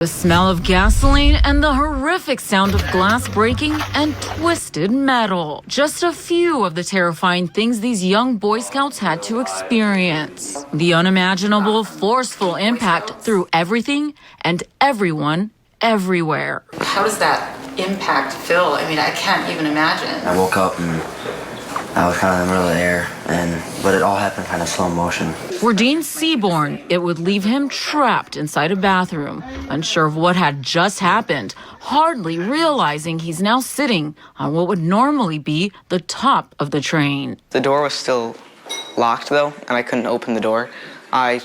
The smell of gasoline and the horrific sound of glass breaking and twisted metal. Just a few of the terrifying things these young Boy Scouts had to experience. The unimaginable, forceful impact threw everything and everyone everywhere. How does that impact feel? I mean, I can't even imagine. I woke up and I was kind of in the middle of the air, but it all happened kind of slow motion. For Dean Seaborn, it would leave him trapped inside a bathroom, unsure of what had just happened, hardly realizing he's now sitting on what would normally be the top of the train. The door was still locked, though, and I couldn't open the door. I,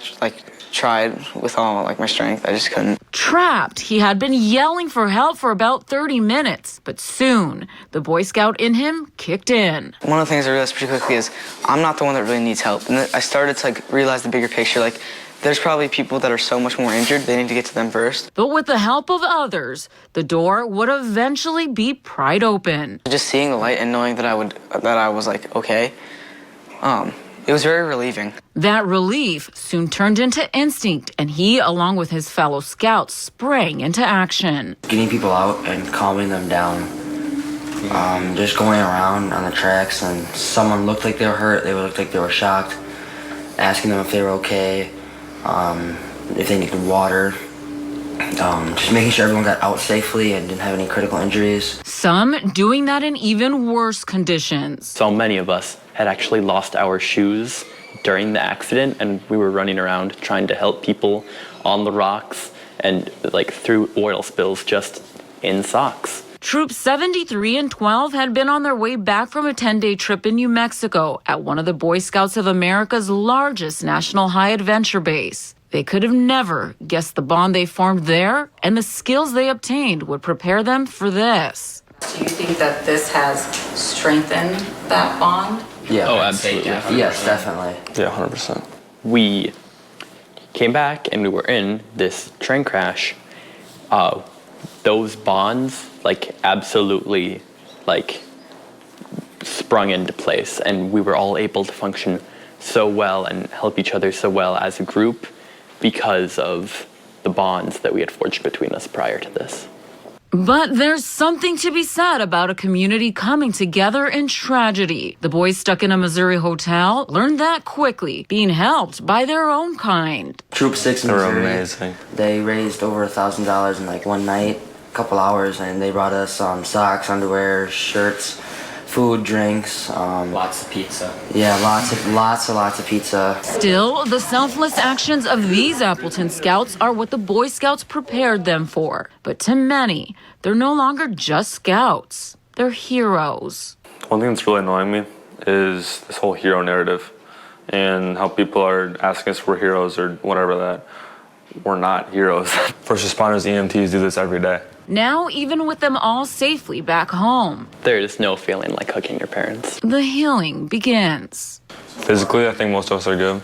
tried with all, my strength. I just couldn't. Trapped, he had been yelling for help for about 30 minutes, but soon the Boy Scout in him kicked in. One of the things I realized pretty quickly is I'm not the one that really needs help. And I started to realize the bigger picture. There's probably people that are so much more injured, they need to get to them first. But with the help of others, the door would eventually be pried open. Just seeing the light and knowing that I was okay, it was very relieving. That relief soon turned into instinct, and he, along with his fellow scouts, sprang into action. Getting people out and calming them down. Just going around on the tracks, and someone looked like they were hurt, they looked like they were shocked, asking them if they were okay, if they needed water. Just making sure everyone got out safely and didn't have any critical injuries. Some doing that in even worse conditions. So many of us had actually lost our shoes during the accident, and we were running around trying to help people on the rocks and through oil spills just in socks. Troops 73 and 12 had been on their way back from a 10-day trip in New Mexico at one of the Boy Scouts of America's largest national high adventure base. They could have never guessed the bond they formed there and the skills they obtained would prepare them for this. Do you think that this has strengthened that bond? Yeah. Oh, absolutely. Yes, definitely. Yeah, 100%. We came back and we were in this train crash. Those bonds, absolutely, sprung into place, and we were all able to function so well and help each other so well as a group because of the bonds that we had forged between us prior to this. But there's something to be said about a community coming together in tragedy. The boys stuck in a Missouri hotel learned that quickly, being helped by their own kind. Troop 6 in Missouri, they were amazing. They raised over $1,000 in one night, a couple hours, and they brought us socks, underwear, shirts, food, drinks. Lots of pizza. Yeah, lots of pizza. Still, the selfless actions of these Appleton Scouts are what the Boy Scouts prepared them for. But to many, they're no longer just Scouts. They're heroes. One thing that's really annoying me is this whole hero narrative and how people are asking us if we're heroes or whatever that. We're not heroes. First responders, EMTs do this every day. Now, even with them all safely back home, There is no feeling like hugging your parents. the healing begins. Physically, I think most of us are good,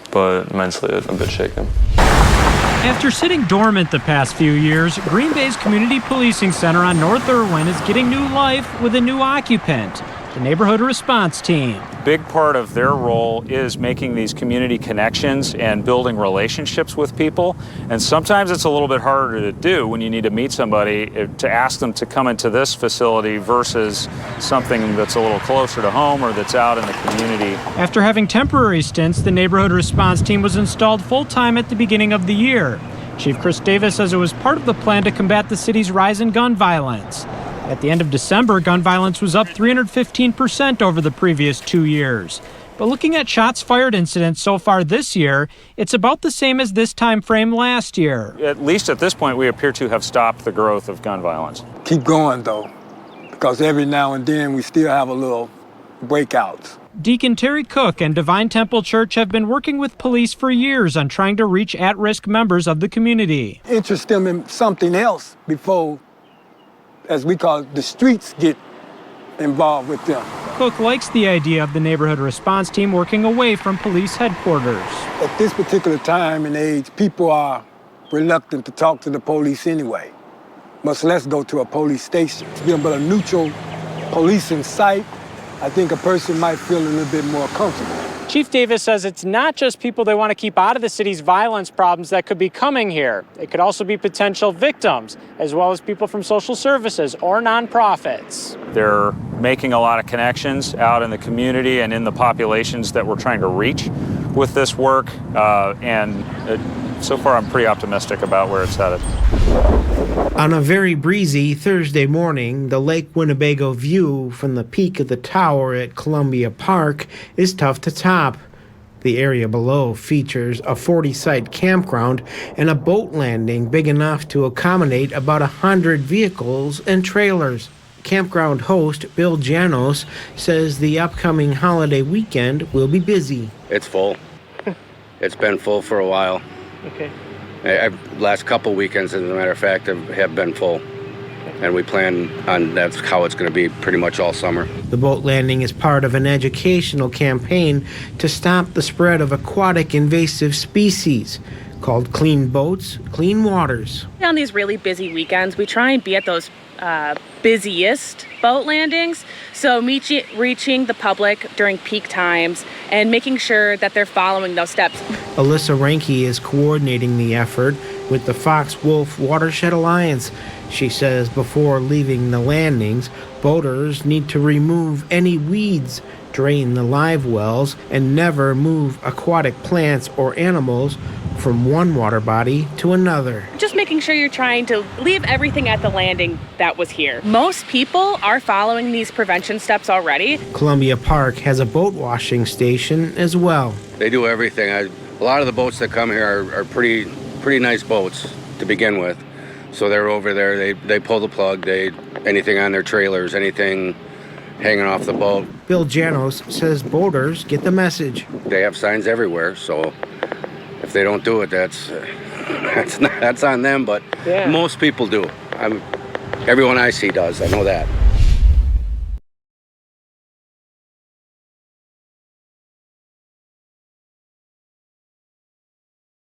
but mentally, a bit shaken. After sitting dormant the past few years, Greenbay's Community Policing Center on North Irwin is getting new life with a new occupant, the Neighborhood Response Team. Big part of their role is making these community connections and building relationships with people. And sometimes it's a little bit harder to do when you need to meet somebody, to ask them to come into this facility versus something that's a little closer to home or that's out in the community. After having temporary stints, the Neighborhood Response Team was installed full-time at the beginning of the year. Chief Chris Davis says it was part of the plan to combat the city's rise in gun violence. At the end of December, gun violence was up 315% over the previous 2 years. But looking at shots fired incidents so far this year, it's about the same as this time frame last year. At least at this point, we appear to have stopped the growth of gun violence. Keep going, though, because every now and then we still have a little breakouts. Deacon Terry Cook and Divine Temple Church have been working with police for years on trying to reach at-risk members of the community. Interest them in something else before, as we call it, the streets get involved with them. Cook likes the idea of the Neighborhood Response Team working away from police headquarters. At this particular time and age, people are reluctant to talk to the police anyway, much less go to a police station. Being but a neutral police in sight, I think a person might feel a little bit more comfortable. Chief Davis says it's not just people they want to keep out of the city's violence problems that could be coming here. It could also be potential victims, as well as people from social services or nonprofits. They're making a lot of connections out in the community and in the populations that we're trying to reach with this work, so far I'm pretty optimistic about where it's headed. On a very breezy Thursday morning, the Lake Winnebago view from the peak of the tower at Columbia Park is tough to top. The area below features a 40-site campground and a boat landing big enough to accommodate about 100 vehicles and trailers. Campground host Bill Janos says the upcoming holiday weekend will be busy. It's full. It's been full for a while. Okay. Last couple weekends, as a matter of fact, have been full. And we plan on that's how it's going to be pretty much all summer. The boat landing is part of an educational campaign to stop the spread of aquatic invasive species called Clean Boats, Clean Waters. On these really busy weekends, we try and be at those busiest boat landings, so reaching the public during peak times and making sure that they're following those steps. Alyssa Ranke is coordinating the effort with the Fox Wolf Watershed Alliance. She says before leaving the landings, boaters need to remove any weeds, drain the live wells, and never move aquatic plants or animals from one water body to another. Just making sure you're trying to leave everything at the landing that was here. Most people are following these prevention steps already. Columbia Park has a boat washing station as well. They do everything. A lot of the boats that come here are pretty nice boats to begin with. So they're over there, they pull the plug, anything on their trailers, anything hanging off the boat. Bill Janos says boaters get the message. They have signs everywhere, so if they don't do it, that's on them, but most people do. Everyone I see does, I know that.